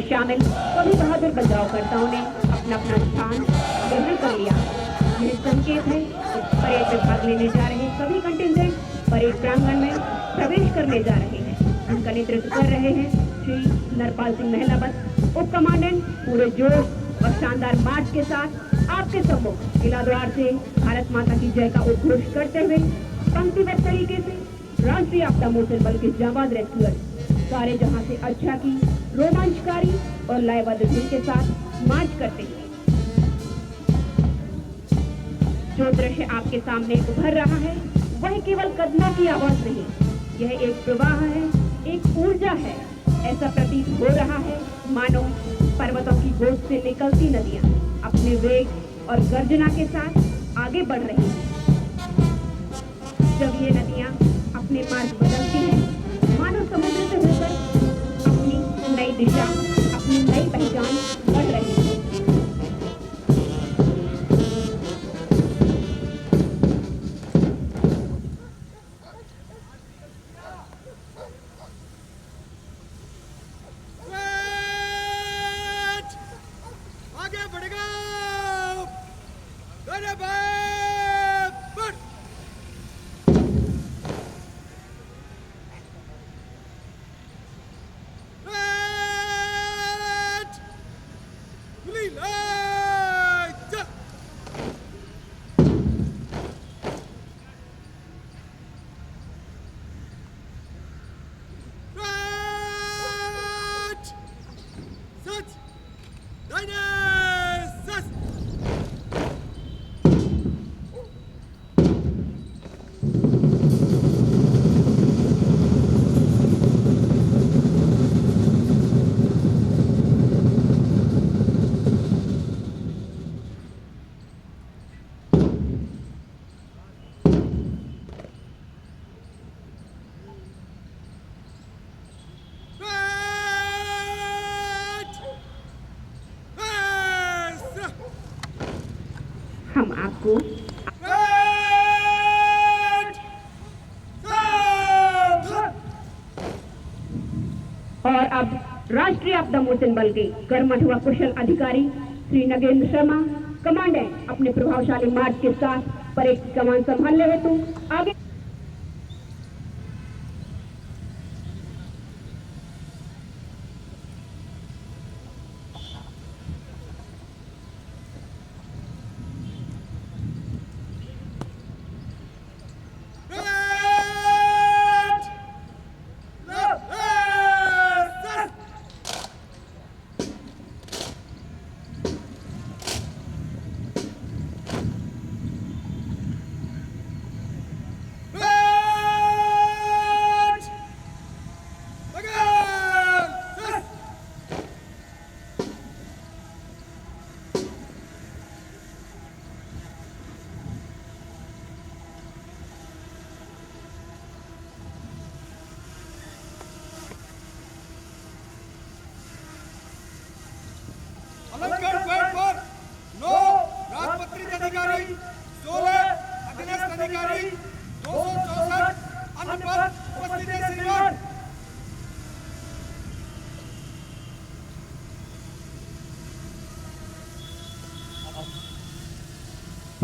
शामिल सभी बहादुर बचावकर्ताओं ने अपना अपना स्थान ग्रहण कर लिया। यह संकेत है इस परेड में भाग लेने जा रहे सभी कंटिजेंट परेड प्रांगण में प्रवेश करने जा रहे हैं, जिनका नेतृत्व कर रहे हैं श्री नरपाल सिंह महिलावत उप कमांडेंट। पूरे जोश और शानदार मार्च के साथ आपके सम्मुख किला द्वार से भारत माता की जय का उद्घोष करते हुए पंक्तिबद्ध तरीके से राष्ट्रीय आपदा मोचन बल के जाबाज रेस्क्यूअर सारे जहां से अच्छा की रोमांचकारी और लयबद्ध धुन के साथ मार्च करते हैं। जो दृश्य आपके सामने उभर रहा है वह केवल कदमों की आवाज नहीं, यह एक प्रवाह है, एक ऊर्जा है। ऐसा प्रतीत हो रहा है मानो पर्वतों की गोद से निकलती नदियां अपने वेग और गर्जना के साथ आगे बढ़ रही हैं। जब ये नदियां अपने मार्ग बदलती हैं मानो समुद्र से होकर अपनी नई दिशा, अपनी नई पहचान बढ़ रही है। हम आपको और अब राष्ट्रीय आपदा मोचन बल के कर्मठ व कुशल अधिकारी श्री नगेंद्र शर्मा कमांडेंट अपने प्रभावशाली मार्च के साथ परेड की कमान संभालने हेतु आगे।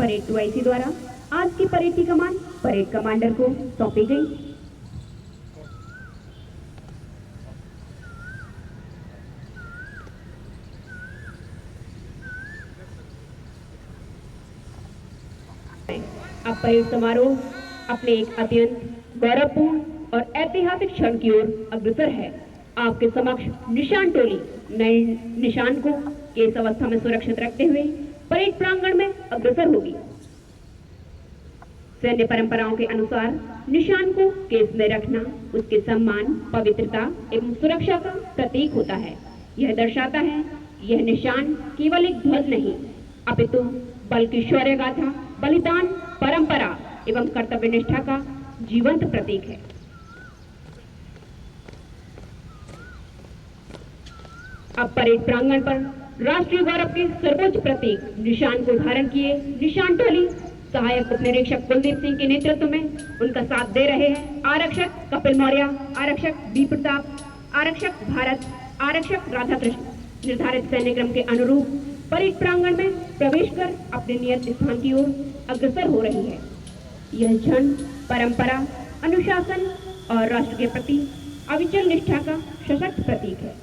परेड 2IC द्वारा आज की परेड की कमान परेड कमांडर को सौंपी गई। अब परेड समारोह अपने एक अत्यंत गौरवपूर्ण और ऐतिहासिक क्षण की ओर अग्रसर है। आपके समक्ष निशान टोली नए निशान को केस अवस्था में सुरक्षित रखते हुए परेड प्रांगण में अग्रसर होगी। सैन्य परंपराओं के अनुसार निशान को केस में रखना उसके सम्मान, पवित्रता एवं सुरक्षा का प्रतीक होता है। यह दर्शाता है यह निशान केवल एक ध्वज नहीं अपितु बल्कि शौर्य गाथा, बलिदान, परंपरा एवं कर्तव्य निष्ठा का जीवंत प्रतीक है। अब परेड प्रांगण पर राष्ट्रीय गौरव के सर्वोच्च प्रतीक निशान को धारण किए निशान टोली सहायक उप निरीक्षक कुलदीप सिंह के नेतृत्व में उनका साथ दे रहे हैं आरक्षक कपिल मौर्य, आरक्षक बी प्रताप, आरक्षक भारत, आरक्षक राधा कृष्ण। निर्धारित सैन्य क्रम के अनुरूप परेड प्रांगण में प्रवेश कर अपने नियत स्थान की ओर अग्रसर हो रही है। यह क्षण परंपरा, अनुशासन और राष्ट्र के प्रति अविचल निष्ठा का सशक्त प्रतीक है।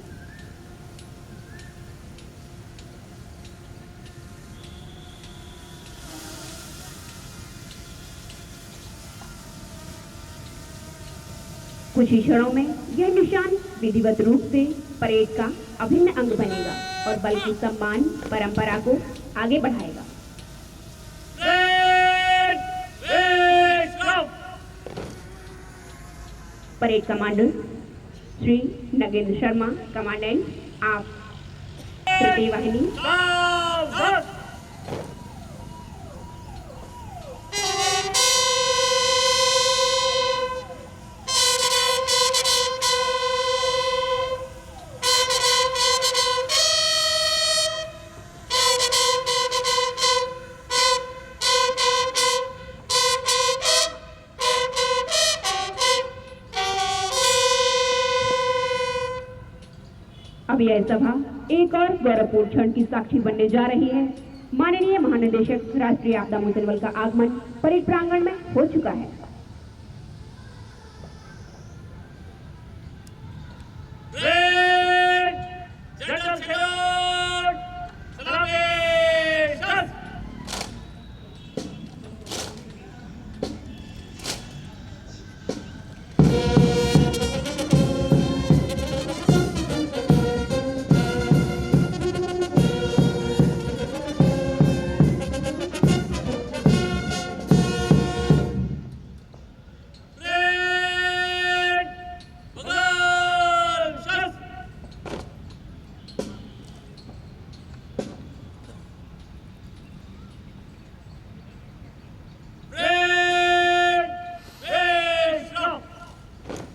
कुछ ही क्षणों में यह निशान विधिवत रूप से परेड का अभिन्न अंग बनेगा और बल की सम्मान परंपरा को आगे बढ़ाएगा। Parade commander Shri Nagendra Sharma, commandant, आप तृतीय वाहिनी। अब यह सभा एक और गौरवपूर्ण क्षण की साक्षी बनने जा रही है। माननीय महानिदेशक राष्ट्रीय आपदा मोचन बल का आगमन परेड प्रांगण में हो चुका है।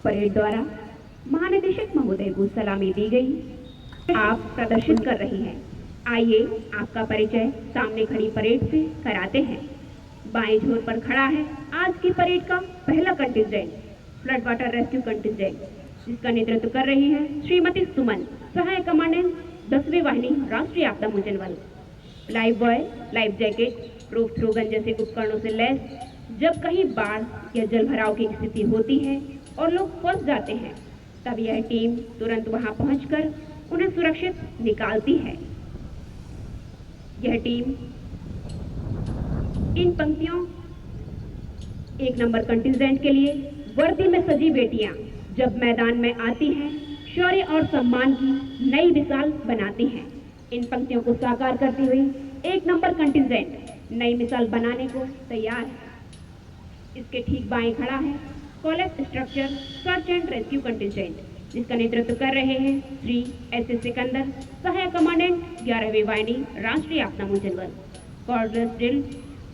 परेड द्वारा महानिदेशक महोदय को सलामी दी गई। आप प्रदर्शित कर रही हैं। आइए आपका परिचय सामने खड़ी परेड से कराते हैं। बाएं छोर पर खड़ा है आज की परेड का पहला contingent, flood water rescue contingent, जिसका नेतृत्व कर रही है श्रीमती सुमन, सहायक कमांडेंट, 10वीं वाहिनी, राष्ट्रीय आपदा मोचन बल। Life boy, life jacket, proof through gun जैसे उपकरणों से लैस जब कहीं बाढ़ या जल भराव की स्थिति होती है और लोग फंस जाते हैं, तब यह टीम तुरंत वहां पहुंचकर उन्हें सुरक्षित निकालती है। यह टीम इन पंक्तियों 1 नंबर कंटिजेंट के लिए वर्दी में सजी बेटियां जब मैदान में आती हैं, शौर्य और सम्मान की नई मिसाल बनाती हैं। इन पंक्तियों को साकार करती हुई 1 नंबर कंटिजेंट नई मिसाल बनाने को तैयार है। इसके ठीक बाएं खड़ा है college structure search and rescue contingent, जिसका नेतृत्व कर रहे हैं श्री एस सिकंदर, सहायक कमांडेंट, 11वीं वाहिनी, राष्ट्रीय आपदा मोचन बल। कॉर्डलेस ड्रिल,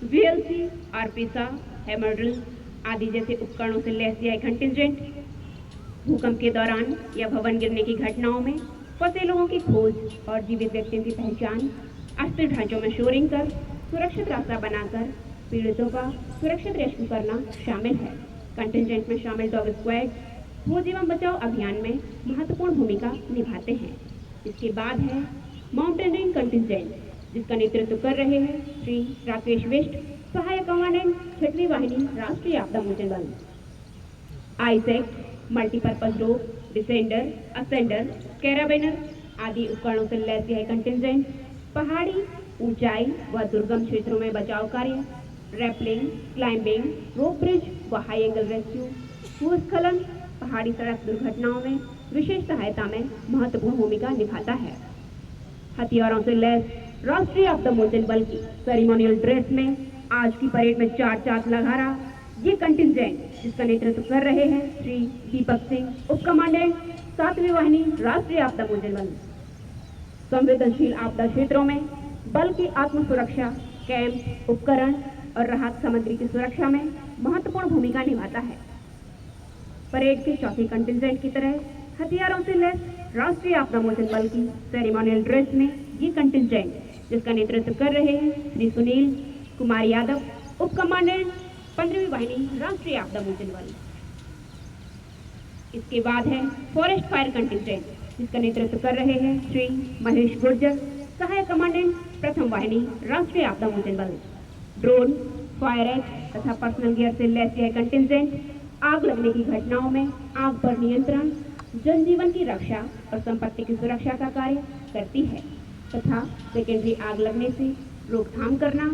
वीएलसी, आरपीसा, हैमर ड्रिल आदि जैसे उपकरणों से लैस यह कंटिजेंट भूकंप के दौरान या भवन गिरने की घटनाओं में फंसे लोगों की खोज और जीवित व्यक्तियों की पहचान, अस्थिर ढांचों में शोरिंग कर सुरक्षित रास्ता बनाकर पीड़ितों का सुरक्षित रेस्क्यू करना शामिल है। कंटिजेंट में शामिल डॉग स्क्वाड खोज एवं बचाव अभियान में महत्वपूर्ण भूमिका निभाते हैं। इसके बाद है माउंटेनियरिंग कंटिजेंट, जिसका नेतृत्व कर रहे हैं श्री राकेश विष्ट, सहायक कमांडेंट, 6वीं वाहिनी, राष्ट्रीय आपदा मोचन बल। आईसेक, मल्टीपर्पज रोप, डिसेंडर, असेंडर, कैराबिनर आदि उपकरणों से लैस यह कंटिजेंट पहाड़ी, ऊंचाई व दुर्गम क्षेत्रों में बचाव कार्य, रैपलिंग, क्लाइंबिंग, रोप ब्रिज व हाई एंगल रेस्क्यू, भूस्खलन, पहाड़ी सड़क दुर्घटनाओं में विशेष सहायता में महत्वपूर्ण भूमिका निभाता है। हथियारों से लैस राष्ट्रीय आपदा मोचन बल की सेरेमोनियल ड्रेस में आज की परेड में 4 चाक लगा रहा ये कंटिजेंट, जिसका नेतृत्व कर रहे हैं श्री दीपक सिंह, उप कमांडेंट, 7वीं वाहिनी, राष्ट्रीय आपदा मोचन बल। संवेदनशील आपदा क्षेत्रों में बल की आत्म सुरक्षा, कैंप, उपकरण और राहत सामग्री की सुरक्षा में महत्वपूर्ण भूमिका निभाता है। परेड के चौथे कंटिजेंट की तरह हथियारों से लैस राष्ट्रीय आपदा मोचन बल की सेरेमोनियल ड्रेस में ये कंटिजेंट, जिसका नेतृत्व कर रहे हैं श्री सुनील कुमार यादव, उप कमांडेंट, 15वीं वाहिनी, राष्ट्रीय आपदा मोचन बल। इसके बाद है फॉरेस्ट फायर कंटिजेंट, जिसका नेतृत्व कर रहे हैं श्री महेश गुर्जर, सहायक कमांडेंट प्रथम वाहिनी राष्ट्रीय आपदा मोचन बल। ड्रोन, फायर एक्ट तथा पर्सनल गियर से लैस यह कंटिजेंट आग लगने की घटनाओं में आग पर नियंत्रण, जनजीवन की रक्षा और संपत्ति की सुरक्षा का कार्य करती है तथा सेकेंडरी आग लगने से रोकथाम करना,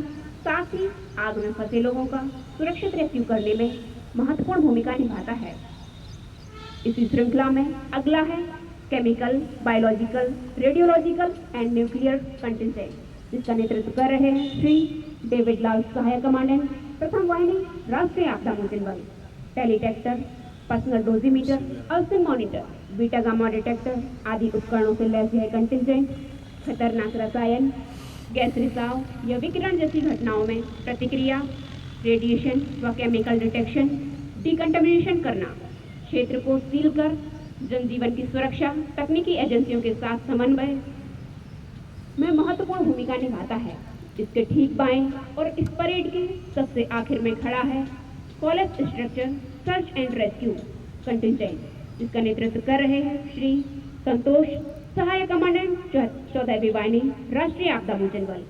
साथ ही आग में फंसे लोगों का सुरक्षित रेस्क्यू करने में महत्वपूर्ण भूमिका निभाता है। इसी श्रृंखला में अगला है chemical, biological, radiological and nuclear contingent, जिसका नेतृत्व कर रहे हैं श्री डेविड लाल, सहायक कमांडेंट प्रथम वाहिनी राष्ट्रीय आपदा मोचन बल। टेलीटेक्टर, पर्सनल डोजीमीटर, अल्सिन मॉनिटर, बीटा गामा डिटेक्टर आदि उपकरणों से लैस यह कंटिजेंट खतरनाक रसायन, गैस रिसाव या विकिरण जैसी घटनाओं में प्रतिक्रिया, रेडिएशन व केमिकल डिटेक्शन, डिकंटामिनेशन करना, क्षेत्र को सील कर जनजीवन की सुरक्षा तकनीकी एजेंसियों के साथ समन्वय में महत्वपूर्ण भूमिका निभाता है। इसके ठीक बाएं और इस परेड के सबसे आखिर में खड़ा है college structure search and rescue contingent, जिसका नेतृत्व कर रहे हैं श्री संतोष, सहायक कमांडेंट 14वीं वाहिनी राष्ट्रीय आपदा मोचन बल।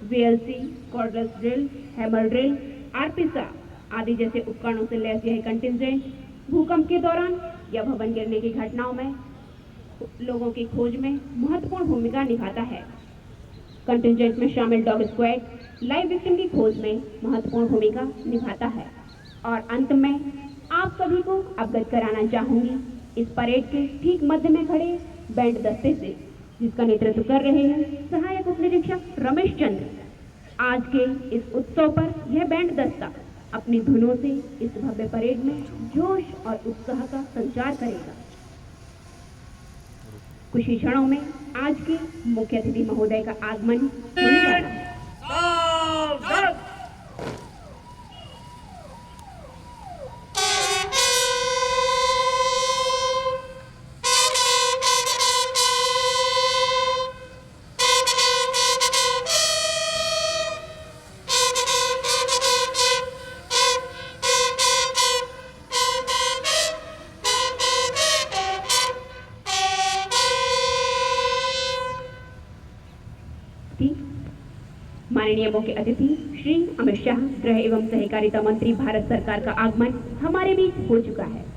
VLC, cordless drill, hammer drill, आरपीसा आदि जैसे उपकरणों से लैस यह कंटिजेंट भूकंप के दौरान या भवन गिरने की घटनाओं में लोगों की खोज में महत्वपूर्ण भूमिका निभाता है। कंटिजेंट में शामिल डॉग स्क्वाड लाइव विक्टिम की खोज में महत्वपूर्ण भूमिका निभाता है। और अंत में आप सभी को अवगत कराना चाहूंगी इस परेड के ठीक मध्य में खड़े बैंड दस्ते से, जिसका नेतृत्व कर रहे हैं सहायक उप निरीक्षक रमेश चंद्र। आज के इस उत्सव पर यह बैंड दस्ता अपनी धुनों से इस भव्य परेड में जोश और उत्साह का संचार करेगा। कुछ ही क्षणों में आज के मुख्य अतिथि महोदय का आगमन होने वाला है। माननीय मुख्य अतिथि श्री अमित शाह, गृह एवं सहकारिता मंत्री, भारत सरकार का आगमन हमारे बीच हो चुका है।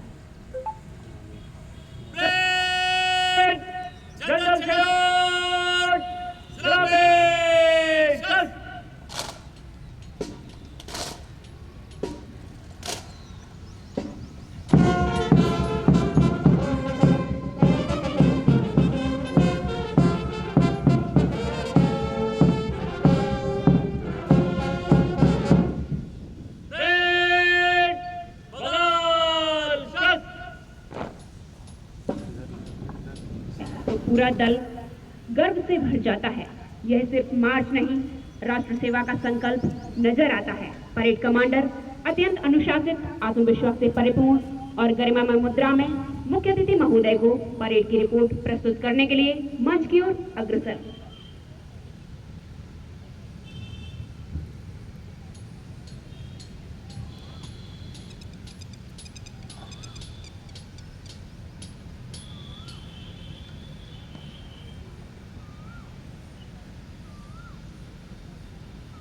पूरा दल गर्व से भर जाता है। यह सिर्फ मार्च नहीं, राष्ट्र सेवा का संकल्प नजर आता है। परेड कमांडर अत्यंत अनुशासित, आत्मविश्वास से परिपूर्ण और गरिमामय मुद्रा में मुख्य अतिथि महोदय को परेड की रिपोर्ट प्रस्तुत करने के लिए मंच की ओर अग्रसर।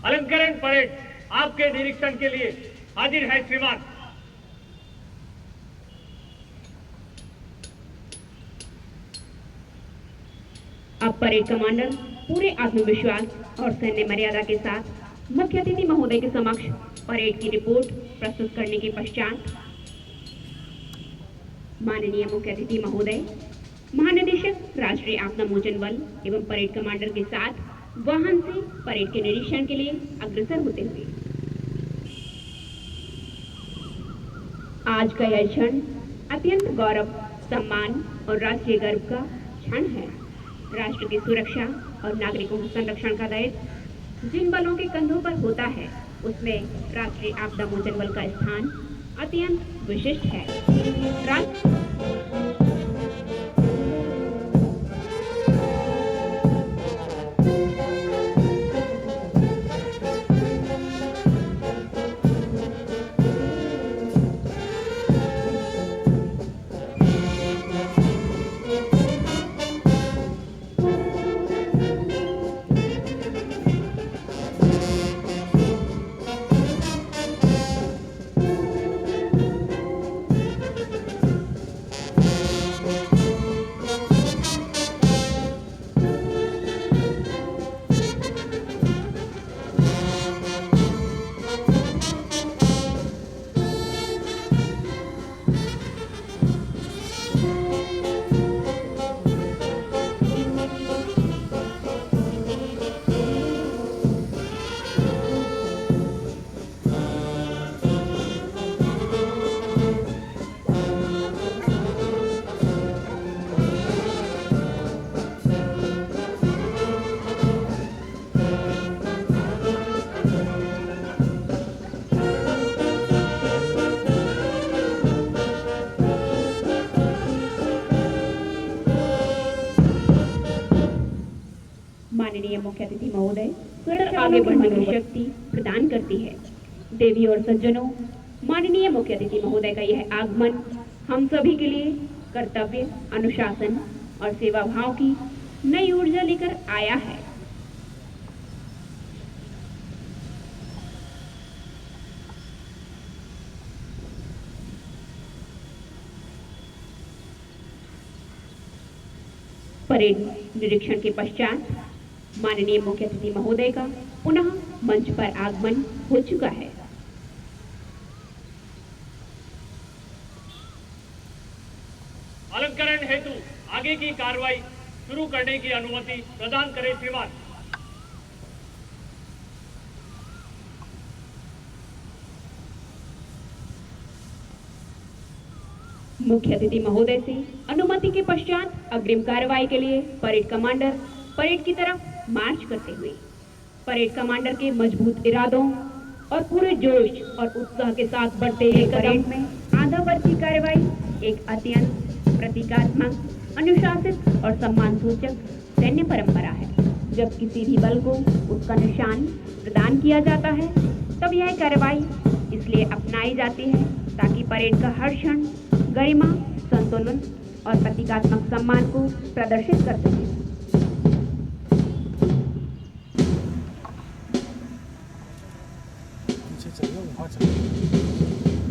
अलंकरण परेड आपके निरीक्षण के लिए हाजिर है श्रीमान। अब परेड कमांडर पूरे आत्मविश्वास और सैन्य मर्यादा के साथ मुख्य अतिथि महोदय के समक्ष परेड की रिपोर्ट प्रस्तुत करने के पश्चात माननीय मुख्य अतिथि महोदय, महानिदेशक राष्ट्रीय आपदा मोचन बल एवं परेड कमांडर के साथ वाहन से परेड के निरीक्षण के लिए अग्रसर होते हुए आज का यह क्षण अत्यंत गौरव, सम्मान और राष्ट्रीय गर्व का क्षण है। राष्ट्र की सुरक्षा और नागरिकों के संरक्षण का दायित्व जिन बलों के कंधों पर होता है, उसमें राष्ट्रीय आपदा मोचन बल का स्थान अत्यंत विशिष्ट है। माननीय मुख्य अतिथि महोदय स्वतः आगे बढ़ने की शक्ति प्रदान करती है। देवी और सज्जनों, माननीय मुख्य अतिथि महोदय का यह आगमन हम सभी के लिए कर्तव्य, अनुशासन और सेवा भाव की नई ऊर्जा लेकर आया है। परेड निरीक्षण के पश्चात माननीय मुख्य अतिथि महोदय का पुनः मंच पर आगमन हो चुका है। अलंकरण हेतु आगे की कार्रवाई शुरू करने की अनुमति प्रदान करें श्रीमान। मुख्य अतिथि महोदय से अनुमति के पश्चात अग्रिम कार्रवाई के लिए परेड कमांडर परेड की तरफ मार्च करते हुए परेड कमांडर के मजबूत इरादों और पूरे जोश और उत्साह के साथ बढ़ते हुए परेड में आधा वर्ष की कार्रवाई एक अत्यंत प्रतीकात्मक, अनुशासित और सम्मान सूचक सैन्य परंपरा है। जब किसी भी बल को उसका निशान प्रदान किया जाता है तब यह कार्रवाई इसलिए अपनाई जाती है ताकि परेड का हर क्षण गरिमा, संतुलन और प्रतीकात्मक सम्मान को प्रदर्शित कर सके।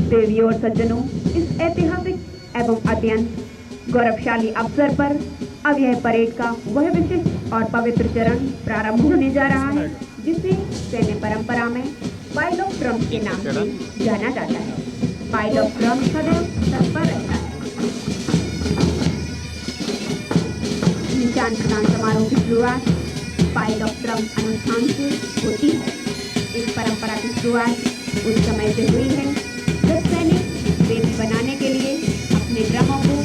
देवियों और सज्जनों, इस ऐतिहासिक एवं अत्यंत गौरवशाली अवसर पर अब यह परेड का वह विशिष्ट और पवित्र चरण प्रारंभ होने जा रहा है जिसे सैन्य परंपरा में पाइल ऑफ ड्रम्स के नाम से जाना जाता है। पाइल ऑफ ड्रम्स सदैव तत्पर रहता है। निशान प्रदान समारोह की शुरुआत पाइल ऑफ ड्रम्स अनुष्ठान से होती है। इस परंपरा की शुरुआत उस समय से हुई है जब सैनिक वेदी बनाने के लिए अपने ड्रमों को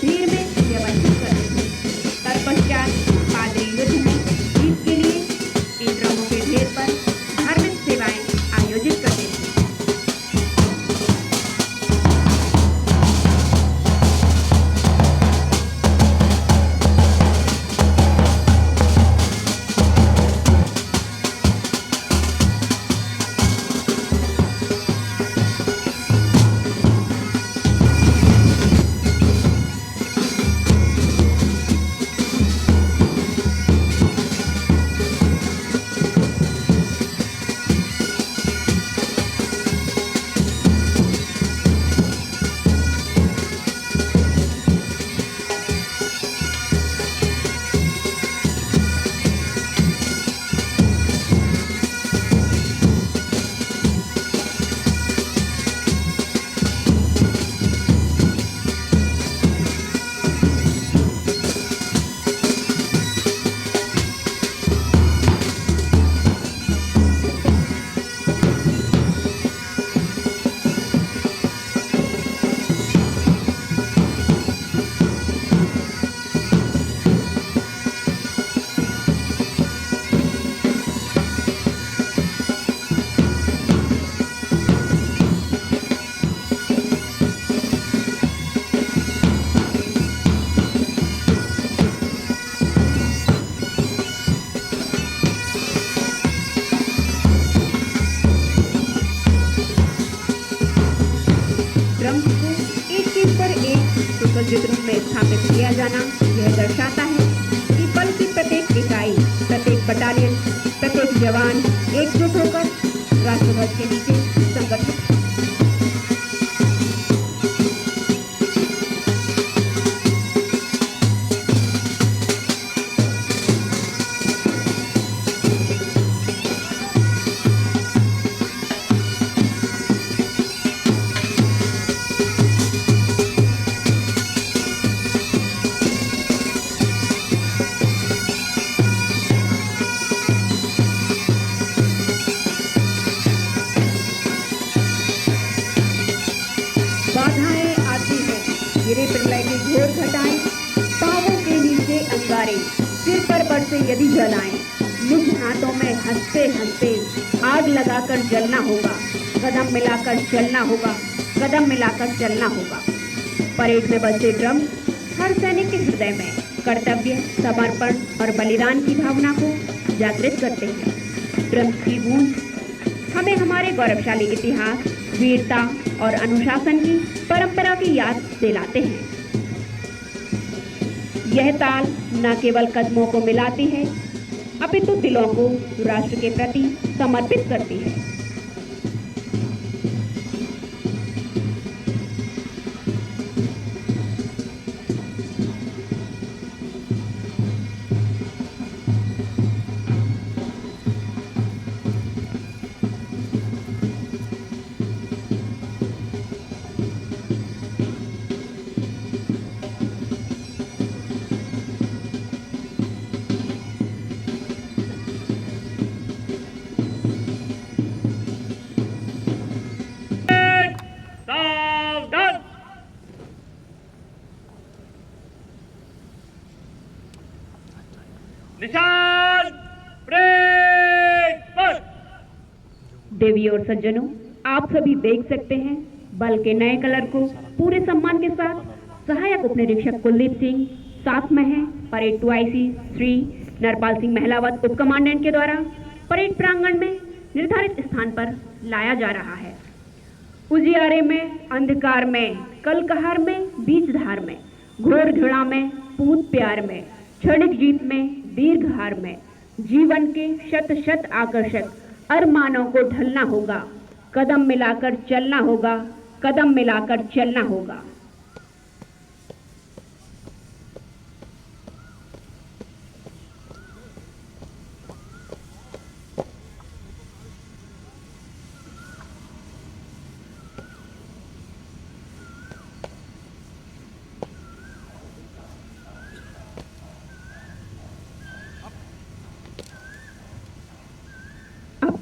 भीड़ में व्यवस्थित करते थे। तत्पश्चात पादरी युद्ध में जीत के लिए इन ड्रमों के ढेर पर धार्मिक सेवाएं आयोजित करते थे। ड्रम्स को एक के ऊपर एक सुसज्जित रूप में स्थापित किया जाना यह दर्शाता है कि बल की प्रत्येक इकाई, प्रत्येक बटालियन, प्रत्येक जवान एकजुट होकर राष्ट्रध्वज के नीचे संगठित है। बाधाएं आती हैं, गिरे प्रलय की घोर घटाएं, पांवों के नीचे अंगारे, सिर पर बरसे यदि जलाएं, निज हाथों में हंसते हंसते आग लगाकर जलना होगा, कदम मिलाकर चलना होगा, कदम मिलाकर चलना होगा। परेड में बजते ड्रम हर सैनिक के हृदय में कर्तव्य, समर्पण और बलिदान की भावना को जागृत करते हैं। ड्रम्स की गूंज हमें हमारे गौरवशाली इतिहास, वीरता और अनुशासन की परंपरा की याद दिलाते हैं। यह ताल न केवल कदमों को मिलाती है, अपितु दिलों को राष्ट्र के प्रति समर्पित करती है। सावधान। निशान ब्रेक पर। देवी और सज्जनों, आप सभी देख सकते हैं बल के नए कलर को पूरे सम्मान के साथ सहायक उप निरीक्षक कुलदीप सिंह साथ में हैं परेड 2IC श्री नरपाल सिंह महिलावत उप कमांडेंट के द्वारा परेड प्रांगण में निर्धारित स्थान पर लाया जा रहा है। उजियारे में, अंधकार में, कलकहार में, बीचधार में, घोर घृणा में, पूत प्यार में, क्षणिक जीत में, दीर्घहार में, जीवन के शत शत आकर्षक अरमानों को ढलना होगा, कदम मिलाकर चलना होगा, कदम मिलाकर चलना होगा।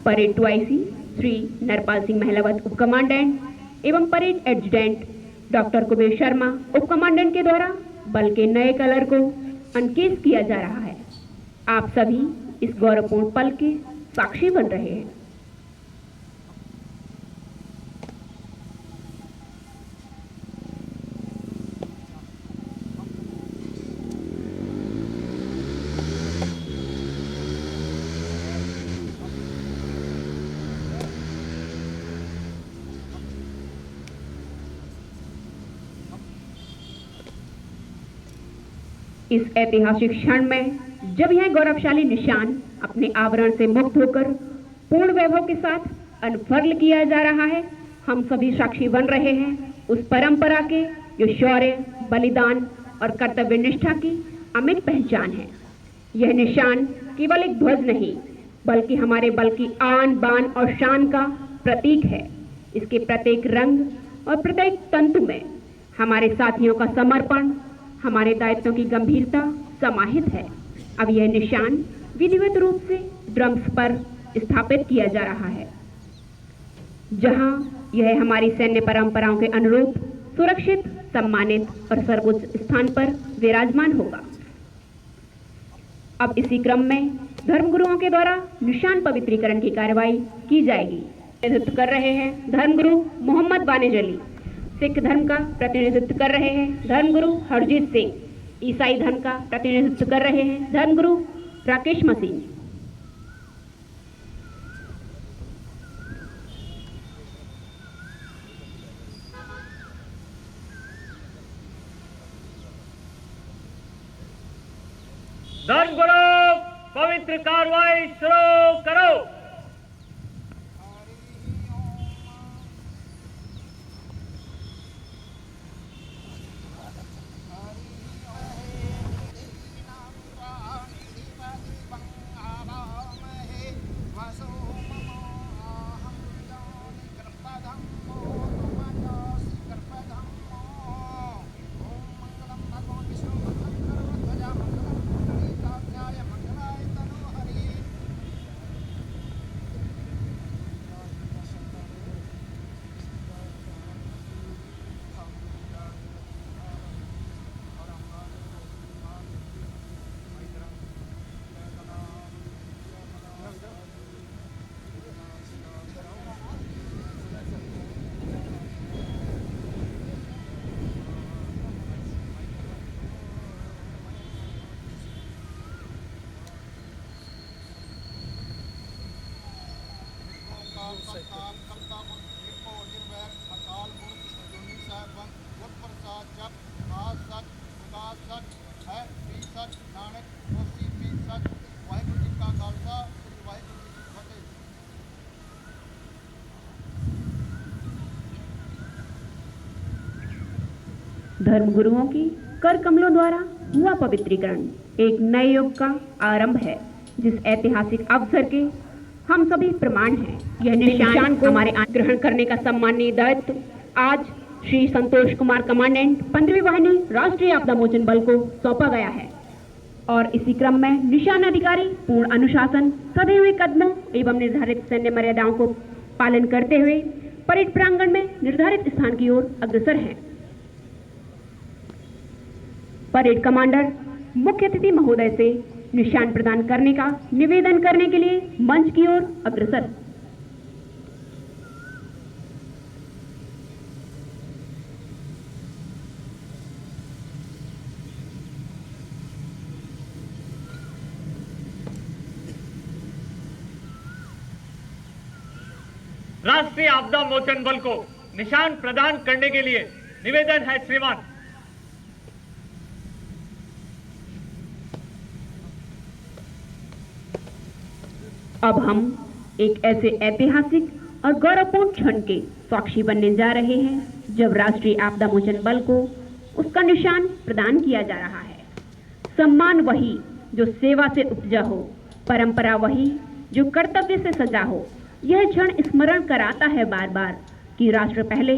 परेड 2IC श्री नरपाल सिंह महिलावत उप कमांडेंट एवं parade adjutant doctor Kuber Sharma उप कमांडेंट के द्वारा बल के नए कलर को अनकेस किया जा रहा है। आप सभी इस गौरवपूर्ण पल के साक्षी बन रहे हैं। इस ऐतिहासिक क्षण में जब यह गौरवशाली निशान अपने आवरण से मुक्त होकर पूर्ण वैभव के साथ अनफर्ल किया जा रहा है, हम सभी साक्षी बन रहे हैं उस परंपरा के जो शौर्य, बलिदान और कर्तव्य निष्ठा की अमिट पहचान है। यह निशान केवल एक ध्वज नहीं, बल्कि हमारे बल की आन, बान और शान का प्रतीक है। इसके प्रत्येक रंग और प्रत्येक तंतु में हमारे साथियों का समर्पण, हमारे दायित्वों की गंभीरता समाहित है। अब यह निशान विधिवत रूप से ड्रम्स पर स्थापित किया जा रहा है, जहां यह हमारी सैन्य परंपराओं के अनुरूप सुरक्षित, सम्मानित और सर्वोच्च स्थान पर विराजमान होगा। अब इसी क्रम में धर्मगुरुओं के द्वारा निशान पवित्रीकरण की कार्रवाई की जाएगी। नेतृत्व कर रहे हैं धर्मगुरु मोहम्मद वानिज अली। सिख धर्म का प्रतिनिधित्व कर रहे हैं धर्मगुरु हरजीत सिंह। ईसाई धर्म का प्रतिनिधित्व कर रहे हैं धर्मगुरु राकेश मसीह। धर्मगुरु पवित्र कार्रवाई शुरू करो। ਕਰਤਾਰ ਕਰਤਾ ਪੁਰਖ ਏਕੋ ਨਿਰਵੈਰ ਅਕਾਲ ਪੁਰਖ ਅਜੂਨੀ ਸਾਹਿਬੰ ਗੁਰ ਪ੍ਰਸਾਦ ਜਪ ਆਦ ਸਚ ਪ੍ਰਕਾਸ਼ ਸਚ ਹੈ ਵੀ ਸਚ ਨਾਨਕ ਹੋਸੀ ਵੀ ਸਚ। ਵਾਹਿਗੁਰੂ ਜੀ ਕਾ ਖਾਲਸਾ ਸ੍ਰੀ ਵਾਹਿਗੁਰੂ ਜੀ ਕੀ ਫਤਿਹ। धर्म गुरुओं की कर कमलों द्वारा हुआ पवित्रीकरण एक नए युग का आरंभ है, जिस ऐतिहासिक अवसर के हम सभी प्रमाण हैं। यह निशान को हमारे ग्रहण करने का सम्मानीय दायित्व आज श्री संतोष कुमार कमांडेंट 15वीं वाहिनी राष्ट्रीय आपदा मोचन बल को सौंपा गया है और इसी क्रम में निशान अधिकारी पूर्ण अनुशासन, सधे हुए कदमों एवं निर्धारित सैन्य मर्यादाओं को पालन करते हुए परेड प्रांगण में निर्धारित स्थान की ओर अग्रसर हैं। परेड कमांडर मुख्य अतिथि महोदय से निशान प्रदान करने का निवेदन करने के लिए मंच की ओर अग्रसर। राष्ट्रीय आपदा मोचन बल को निशान प्रदान करने के लिए निवेदन है श्रीमान। अब हम एक ऐसे ऐतिहासिक और गौरवपूर्ण क्षण के साक्षी बनने जा रहे हैं जब राष्ट्रीय आपदा मोचन बल को उसका निशान प्रदान किया जा रहा है। सम्मान वही जो सेवा से उपजा हो, परंपरा वही जो कर्तव्य से सजा हो। यह क्षण स्मरण कराता है बार बार कि राष्ट्र पहले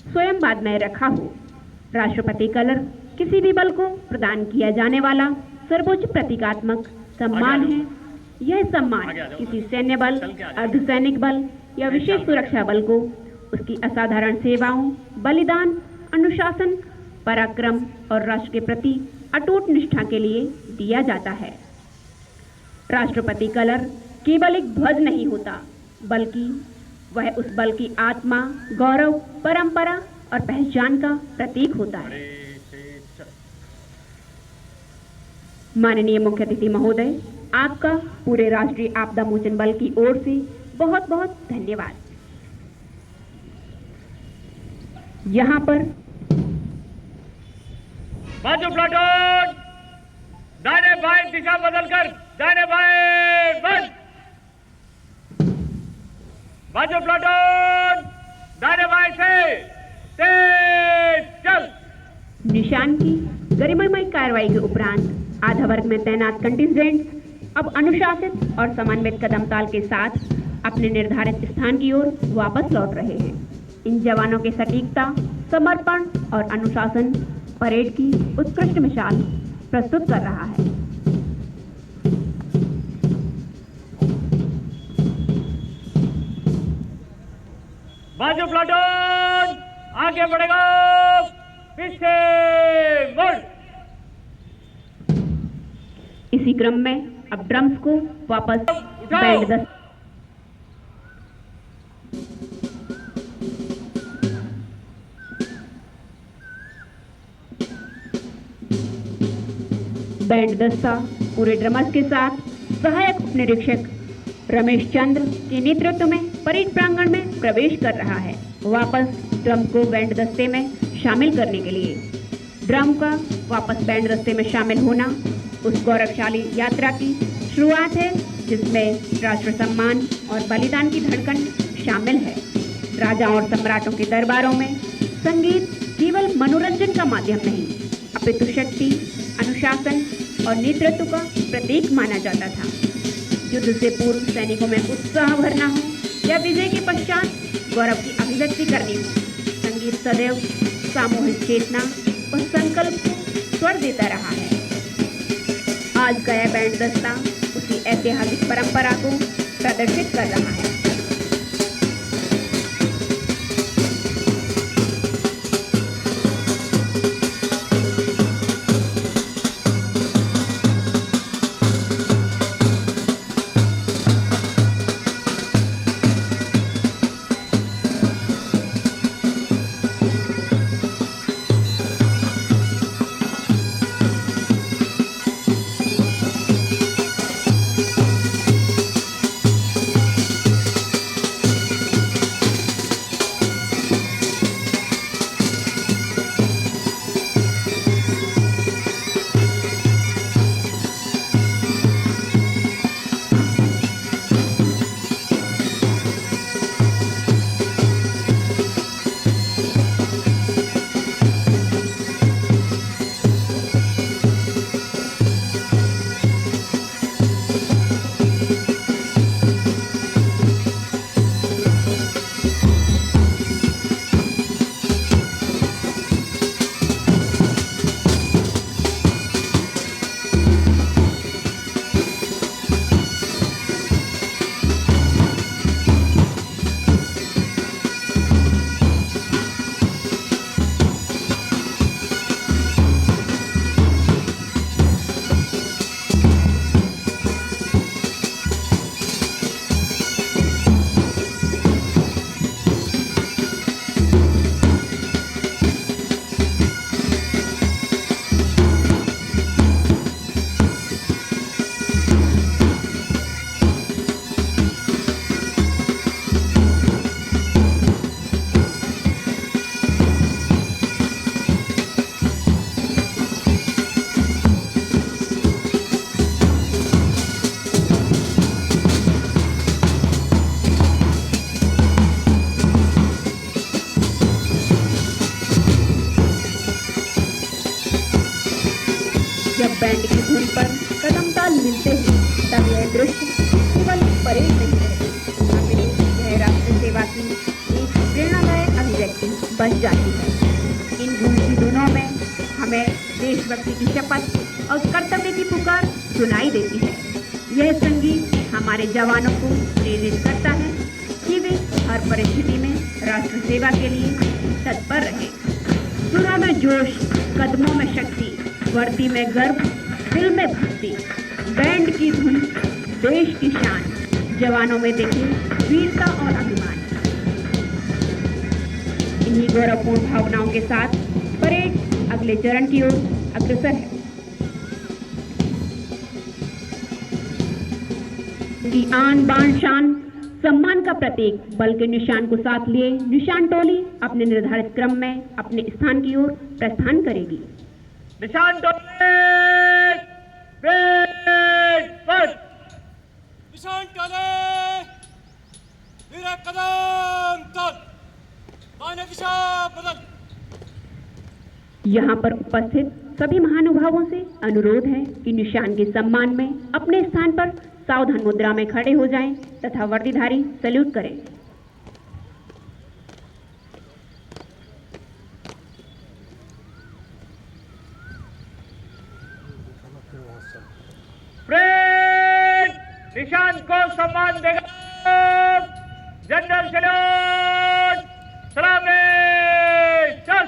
स्वयं बाद में रखा हो। राष्ट्रपति कलर किसी भी बल को प्रदान किया जाने वाला सर्वोच्च प्रतीकात्मक सम्मान है। यह सम्मान किसी सैन्य बल, अर्धसैनिक बल या विशेष सुरक्षा बल को उसकी असाधारण सेवाओं, बलिदान, अनुशासन, पराक्रम और राष्ट्र के प्रति अटूट निष्ठा के लिए दिया जाता है। राष्ट्रपति कलर केवल एक ध्वज नहीं होता, बल्कि वह उस बल की आत्मा, गौरव, परंपरा और पहचान का प्रतीक होता है। माननीय मुख्य अतिथि महोदय, आपका पूरे राष्ट्रीय आपदा मोचन बल की ओर से बहुत बहुत धन्यवाद। यहाँ पर बाजू प्लाटून, दाहिने बाएं दिशा बदलकर दाहिने बाएं बंद। बाजू प्लाटून, दाहिने बाएं से तेज चल। निशान की गरिमामय कार्रवाई के उपरांत आधा वर्ग में तैनात कंटिजेंट अब अनुशासित और समन्वित कदम ताल के साथ अपने निर्धारित स्थान की ओर वापस लौट रहे हैं। इन जवानों की सटीकता, समर्पण और अनुशासन परेड की उत्कृष्ट मिसाल प्रस्तुत कर रहा है। बाजू प्लाटून, आगे बढ़ेगा, पीछे मुड़। इसी क्रम में अब ड्रम्स को वापस बैंड दस्ता पूरे ड्रमर्स के साथ सहायक उप निरीक्षक रमेश चंद्र के नेतृत्व में परेड प्रांगण में प्रवेश कर रहा है, वापस ड्रम को बैंड दस्ते में शामिल करने के लिए। ड्रम का वापस बैंड दस्ते में शामिल होना उस गौरवशाली यात्रा की शुरुआत है जिसमें राष्ट्र सम्मान और बलिदान की धड़कन शामिल है। राजाओं और सम्राटों के दरबारों में संगीत केवल मनोरंजन का माध्यम नहीं, अपितु शक्ति, अनुशासन और नेतृत्व का प्रतीक माना जाता था। युद्ध से पूर्व सैनिकों में उत्साह भरना हो या विजय के पश्चात गौरव की अभिव्यक्ति करनी हो, संगीत सदैव सामूहिक चेतना और संकल्प को स्वर देता रहा है। आज का यह बैंड दस्ता उसी ऐतिहासिक परंपरा को प्रदर्शित कर रहा है। पर कदम ताल मिलते हैं तब यह दृश्य केवल परेड नहीं है, हमें यह राष्ट्र सेवा की एक प्रेरणादायक अभिव्यक्ति बन जाती है। इन गूंजती धुनों में हमें देशभक्ति की शपथ और कर्तव्य की पुकार सुनाई देती है। यह संगीत हमारे जवानों को प्रेरित करता है कि वे हर परिस्थिति में राष्ट्र सेवा के लिए तत्पर रहें। सुरों में जोश, कदमों में शक्ति, वर्दी में गर्व, दिल में भक्ति, बैंड की धुन, देश की शान, जवानों में देखें वीरता और अभिमान। इन्हीं गौरवपूर्ण भावनाओं के साथ परेड अगले चरण की ओर अग्रसर है। की आन बान शान सम्मान का प्रतीक बल के निशान को साथ लिए निशान टोली अपने निर्धारित क्रम में अपने स्थान की ओर प्रस्थान करेगी। निशान टोली ब्रेक फर्स्ट। निशान टोली मेरा कदम तल दाहिने दिशा बदल। यहाँ पर उपस्थित सभी महानुभावों से अनुरोध है कि निशान के सम्मान में अपने स्थान पर सावधान मुद्रा में खड़े हो जाएं तथा वर्दीधारी सैल्यूट करें। परेड निशान को सम्मान देगा जनरल सैल्यूट। सलामी चल।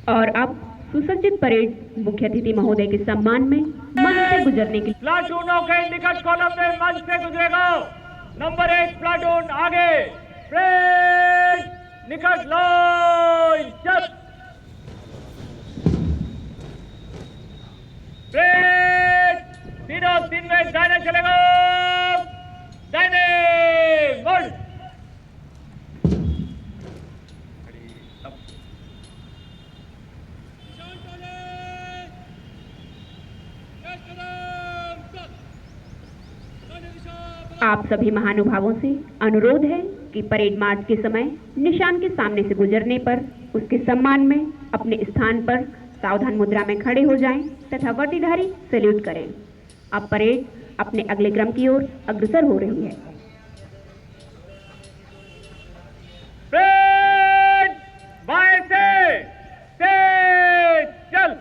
और अब सुसज्जित परेड मुख्य अतिथि महोदय के सम्मान में मंच से गुजरने के लिए प्लाटूनों के निकट कॉलम में मंच से गुजरेगा। नंबर 1 प्लाटून आगे। परेड निकट लाइन चल। परेड तीनों 3 में दाहिने चलेगा। दाहिने मुड़। आप सभी महानुभावों से अनुरोध है कि परेड मार्च के समय निशान के सामने से गुजरने पर उसके सम्मान में अपने स्थान पर सावधान मुद्रा में खड़े हो जाएं तथा वर्दीधारी सैल्यूट करें। अब परेड अपने अगले क्रम की ओर अग्रसर हो रही है। परेड बाएं से तेज चल।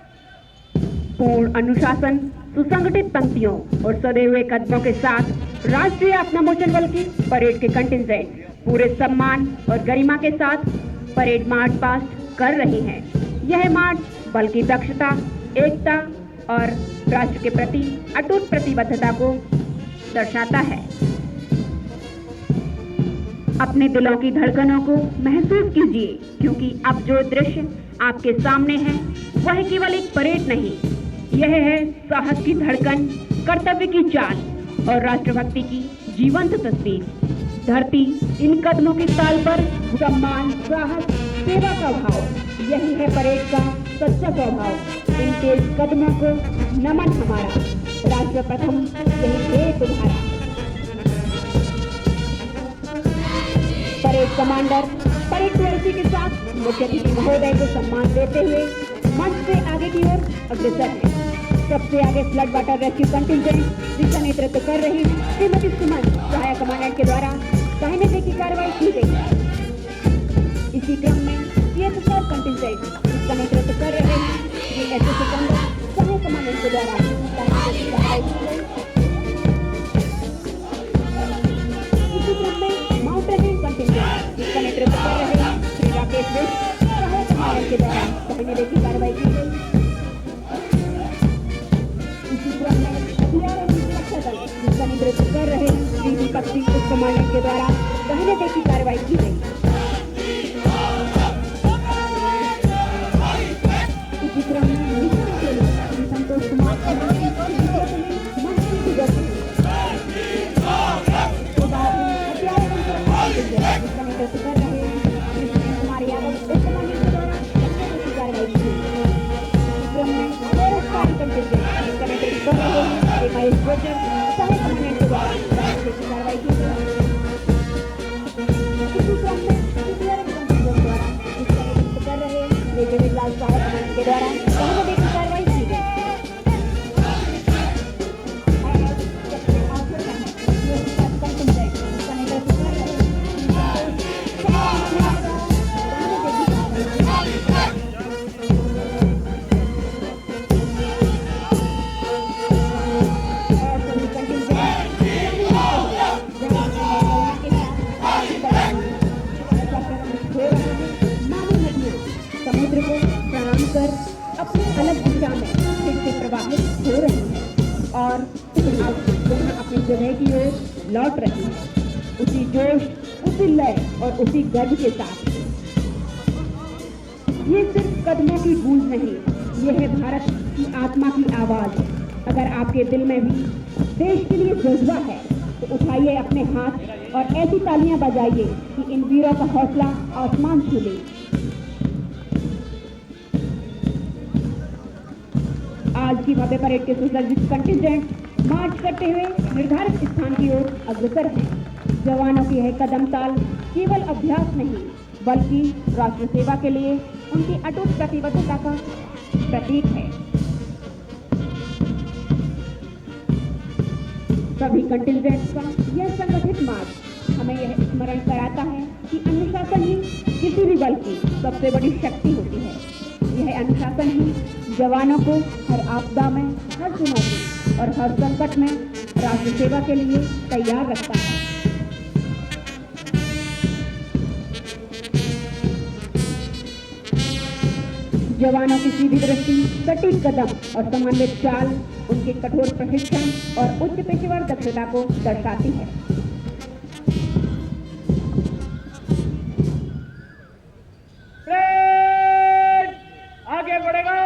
पूर्ण अनुशासन, सुसंगठित पंक्तियों और सधे हुए कदमों के साथ राष्ट्रीय आपदा मोचन बल की परेड के कंटिजेंट पूरे सम्मान और गरिमा के साथ परेड मार्च पास्ट कर रही हैं। यह मार्च बल की दक्षता, एकता और राष्ट्र के प्रति अटूट प्रतिबद्धता को दर्शाता है। अपने दिलों की धड़कनों को महसूस कीजिए, क्योंकि अब जो दृश्य आपके सामने है वह केवल एक परेड नहीं, यह है साहस की धड़कन, कर्तव्य की चाल और राष्ट्रभक्ति की जीवंत तस्वीर। धरती इन कदमों की ताल पर सम्मान, साहस, सेवा का भाव, यही है परेड का सच्चा स्वभाव। इन तेज कदमों को नमन हमारा, राष्ट्र प्रथम यही देश तुम्हारा। कमांडर परेड ट्वेल्सी के साथ मुख्य अतिथि महोदय को सम्मान देते हुए मंच से आगे की ओर अग्रसर है। सबसे आगे फ्लड वाटर रेस्क्यू कंटिंजेंट जिसका नेतृत्व कर रही श्रीमती सुमन सहायक कमांडेंट के द्वारा दाहिने से की कार्रवाई की गई। इसी क्रम में CSSR कंटिंजेंट जिसका नेतृत्व कर रहे हैं श्री SS सिकंदर सहायक कमांडेंट के द्वारा दाहिने से की कार्रवाई की गई। इसी क्रम में माउंटेनियरिंग कंटिंजेंट जिसका नेतृत्व कर रहे हैं श्री राकेश बिष्ट सहायक कमांडेंट के द्वारा दाहिने से की कार्रवाई की गई। जिसका नेतृत्व कर रहे हैं श्री दीपक सिंह उप कमांडेंट के द्वारा दाहिने से की कार्रवाई की गई। इसी क्रम में श्री संतोष कुमार जिसका नेतृत्व कर रहे हैं श्री सुनील कुमार यादव उप कमांडेंट के द्वारा दाहिने से की कार्रवाई की गई। क्रम में जिसका नेतृत्व कर रहे हैं महेश गोचर सहायक कमांडेंट के द्वारा दाहिने से की कार्रवाई की गई। इसी क्रम में इंजीनियरिंग कंटिंजेंट द्वारा जिसका नेतृत्व कर रहे हैं मेजर विलास सहायक कमांडेंट के द्वारा दाहिने से की कार्रवाई की गई। समुद्र को प्रणाम कर अपनी अलग दिशा में फिर से प्रवाहित हो रही है और पुनः अपनी जगह की ओर लौट रही है, उसी जोश, उसी लय और उसी गर्व के साथ। ये सिर्फ कदमों की गूंज नहीं, ये है भारत की आत्मा की आवाज। अगर आपके दिल में भी देश के लिए जज्बा है तो उठाइए अपने हाथ और ऐसी तालियां बजाइए कि इन वीरों का हौसला आसमान छू ले। आज की भव्य परेड के सुसज्जित कंटिंजेंट मार्च करते हुए निर्धारित स्थान की ओर अग्रसर हैं। जवानों की यह कदम ताल केवल अभ्यास नहीं बल्कि राष्ट्र सेवा के लिए उनकी अटूट प्रतिबद्धता का प्रतीक है। सभी कंटिंजेंट्स का यह संगठित मार्च हमें यह स्मरण कराता है कि अनुशासन ही किसी भी बल की सबसे बड़ी शक्ति होती है। यह अनुशासन ही जवानों को हर आपदा में, हर चुनौती और हर संकट में राष्ट्र सेवा के लिए तैयार रखता है। जवानों की सीधी दृष्टि, सटीक कदम और समन्वित चाल उनके कठोर प्रशिक्षण और उच्च पेशेवर दक्षता को दर्शाती है। आगे बढ़ेगा।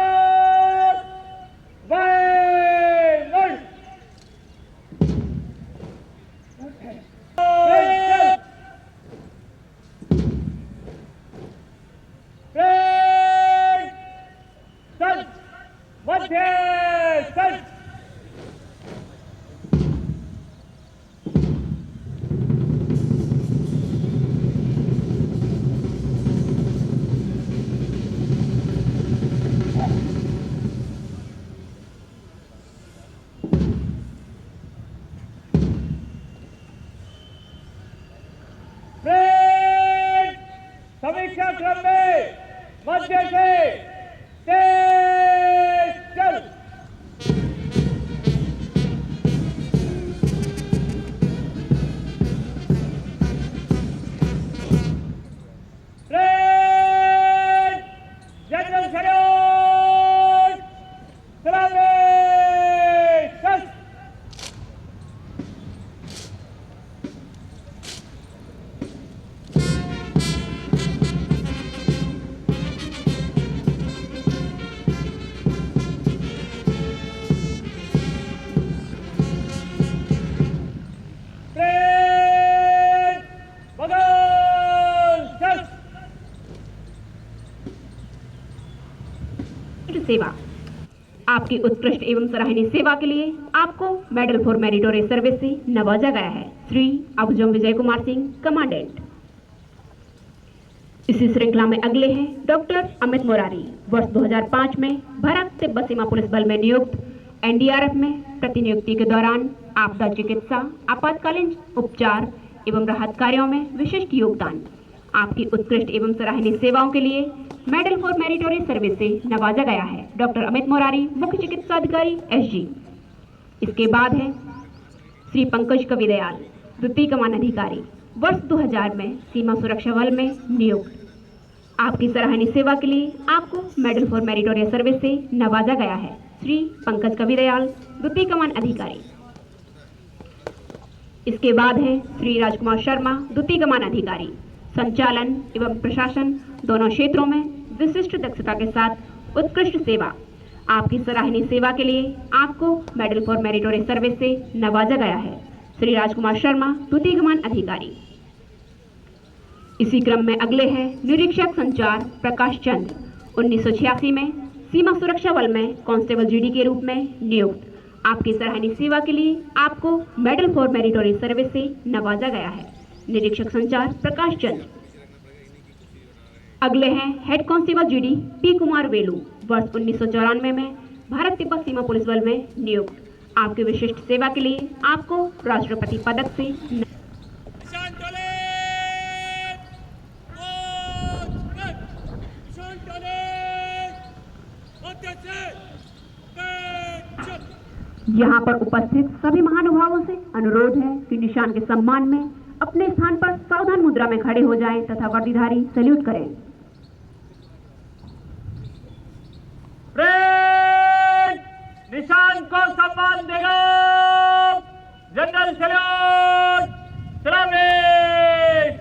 समीक्षा क्रम में मध्य से तेज चल। जनरल सैल्यूट, सलामी चल। सेवा। आपकी उत्कृष्ट एवं सराहनीय सेवा के लिए आपको मेडल फॉर मेरिटोरियस सर्विस से नवाजा गया है। श्री अबुजम विजय कुमार सिंह, कमांडेंट। इसी श्रृंखला में अगले हैं डॉक्टर अमित मोरारी, वर्ष 2005 में भारत तिब्बत सीमा पुलिस बल में नियुक्त, एनडीआरएफ में प्रतिनियुक्ति के दौरान आपदा चिकित्सा, आपातकालीन उपचार एवं राहत कार्यों में विशिष्ट योगदान। आपकी उत्कृष्ट एवं सराहनीय सेवाओं के लिए मेडल फॉर मेरिटोरियस सर्विस से नवाजा गया है डॉक्टर अमित मोरारी, मुख्य चिकित्सा अधिकारी एसजी। इसके बाद है श्री पंकज कविदयाल, द्वितीय कमान अधिकारी, वर्ष 2000 में सीमा सुरक्षा बल में नियुक्त। आपकी सराहनीय सेवा के लिए आपको मेडल फॉर मेरिटोरियस सर्विस से नवाजा गया है श्री पंकज कविदयाल, द्वितीय कमान अधिकारी। इसके बाद है श्री राजकुमार शर्मा, द्वितीय कमान अधिकारी, संचालन एवं प्रशासन दोनों क्षेत्रों में विशिष्ट दक्षता के साथ उत्कृष्ट सेवा। आपकी सराहनीय सेवा के लिए आपको मेडल फॉर मेरिटोरियस सर्विस से नवाजा गया है श्री राजकुमार शर्मा, द्वितीय कमान अधिकारी। इसी क्रम में अगले हैं निरीक्षक संचार प्रकाश चंद्र, 1986 में सीमा सुरक्षा बल में कांस्टेबल जीडी के रूप में नियुक्त। आपकी सराहनीय सेवा के लिए आपको मेडल फॉर मेरिटोरियस सर्विस से नवाजा गया है निरीक्षक संचार प्रकाश चंद्र। अगले हैं head constable GD P Kumar Velu, वर्ष 1994 में भारत तिब्बत सीमा पुलिस बल में नियुक्त। आपकी विशिष्ट सेवा के लिए आपको राष्ट्रपति पदक से यहाँ पर उपस्थित सभी महानुभावों से अनुरोध है कि निशान के सम्मान में अपने स्थान पर सावधान मुद्रा में खड़े हो जाएं तथा वर्दीधारी सैल्यूट करें। निशान को सम्मान देगा जनरल सैल्यूट, सलामी,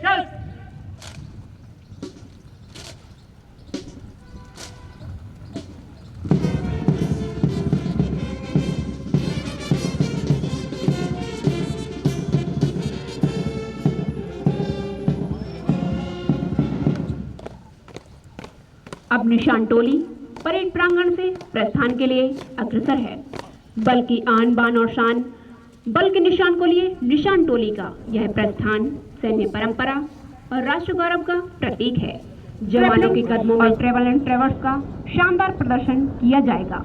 चल। अब निशान टोली परेड प्रांगण से प्रस्थान के लिए अग्रसर है। बल की आन बान और शान, बल के निशान को लिए निशान टोली का यह प्रस्थान सैन्य परंपरा और राष्ट्र गौरव का प्रतीक है। जवानों के कदमों में ट्रेवल एंड ट्रेवर्स का शानदार प्रदर्शन किया जाएगा।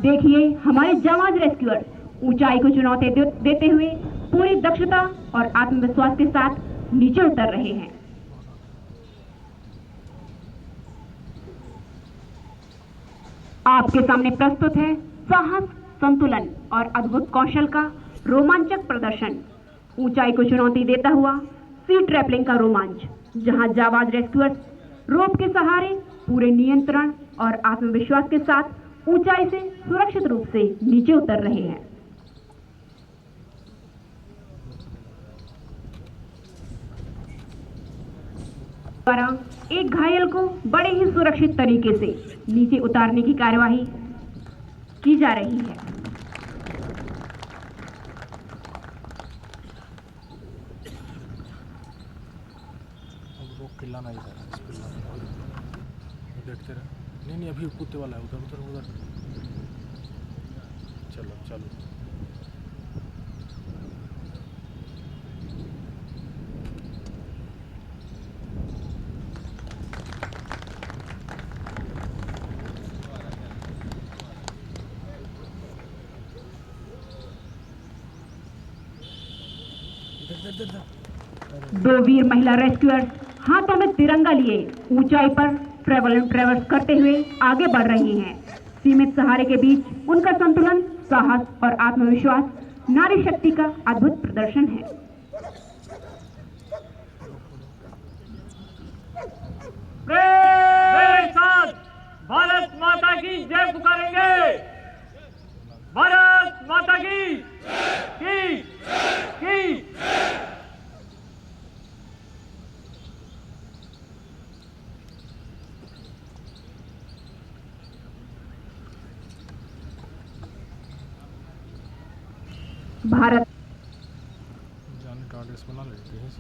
देखिए हमारे जाबाज रेस्क्यूअर ऊंचाई को चुनौती देते हुए पूरी दक्षता और आत्मविश्वास के साथ नीचे उतर रहे हैं। आपके सामने प्रस्तुत है साहस, संतुलन और अद्भुत कौशल का रोमांचक प्रदर्शन। ऊंचाई को चुनौती देता हुआ सी ट्रैपलिंग का रोमांच, जहां जाबाज रेस्क्यूअर्स रोप के सहारे पूरे नियंत्रण और आत्मविश्वास के साथ ऊंचाई से सुरक्षित रूप से नीचे उतर रहे हैं। द्वारा एक घायल को बड़े ही सुरक्षित तरीके से नीचे उतारने की कार्यवाही की जा रही है। चिल्लाना ही देखते रहे। नहीं अभी कूदते वाला है, उधर उधर उधर। चलो चलो दो वीर महिला रेस्क्यूअर्स हाथों में तिरंगा लिए ऊंचाई पर ट्रेवल एंड ट्रेवर्स करते हुए आगे बढ़ रही हैं। सीमित सहारे के बीच उनका संतुलन, साहस और आत्मविश्वास नारी शक्ति का अद्भुत प्रदर्शन है। मेरे साथ भारत माता की जय पुकारेंगे। भारत माता की भारत जाने का एड्रेस बना लेते हैं।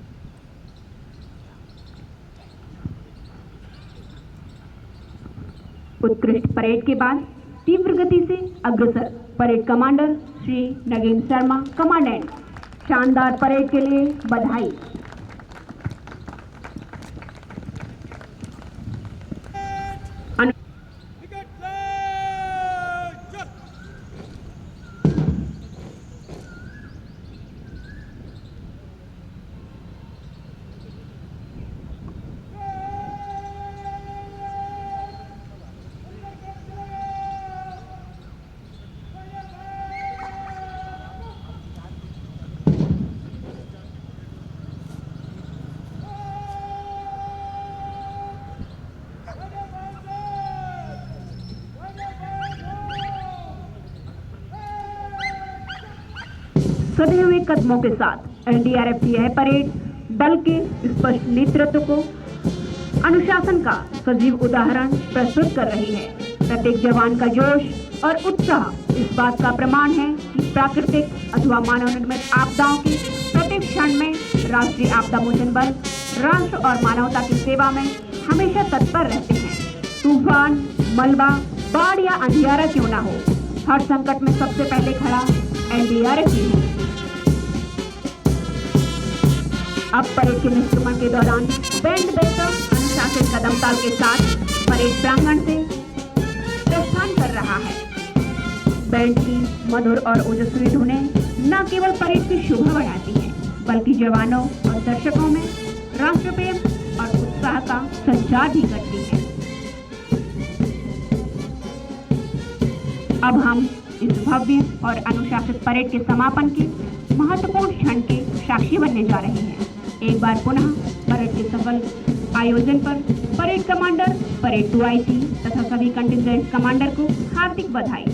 उत्कृष्ट परेड के बाद तीव्र गति से अग्रसर parade commander Shri Nagendra Sharma, commandant. शानदार परेड के लिए बधाई। सधे हुए कदमों के साथ एनडीआरएफ की यह परेड दल के स्पष्ट नेतृत्व को अनुशासन का सजीव उदाहरण प्रस्तुत कर रही है। प्रत्येक जवान का जोश और उत्साह इस बात का प्रमाण है कि प्राकृतिक अथवा मानव निर्मित आपदाओं के प्रत्येक क्षण में राष्ट्रीय आपदा मोचन बल राष्ट्र और मानवता की सेवा में हमेशा तत्पर रहते हैं। तूफान, मलबा, बाढ़ या अंधियारा क्यों न हो, हर संकट में सबसे पहले खड़ा एनडीआरएफ ही है। अब परेड के निष्क्रमण के दौरान बैंड बजकर अनुशासित कदम ताल के साथ परेड प्रांगण से प्रस्थान कर रहा है। बैंड की मधुर और ओजस्वी धुनें न केवल परेड की शोभा बढ़ाती हैं, बल्कि जवानों और दर्शकों में राष्ट्र प्रेम और उत्साह का संचार भी करती है। अब हम इस भव्य और अनुशासित परेड के समापन के महत्वपूर्ण क्षण के साक्षी बनने जा रहे हैं। एक बार पुनः परेड के सफल आयोजन पर परेड कमांडर, परेड 2IC तथा सभी कंटिजेंट कमांडर को हार्दिक बधाई।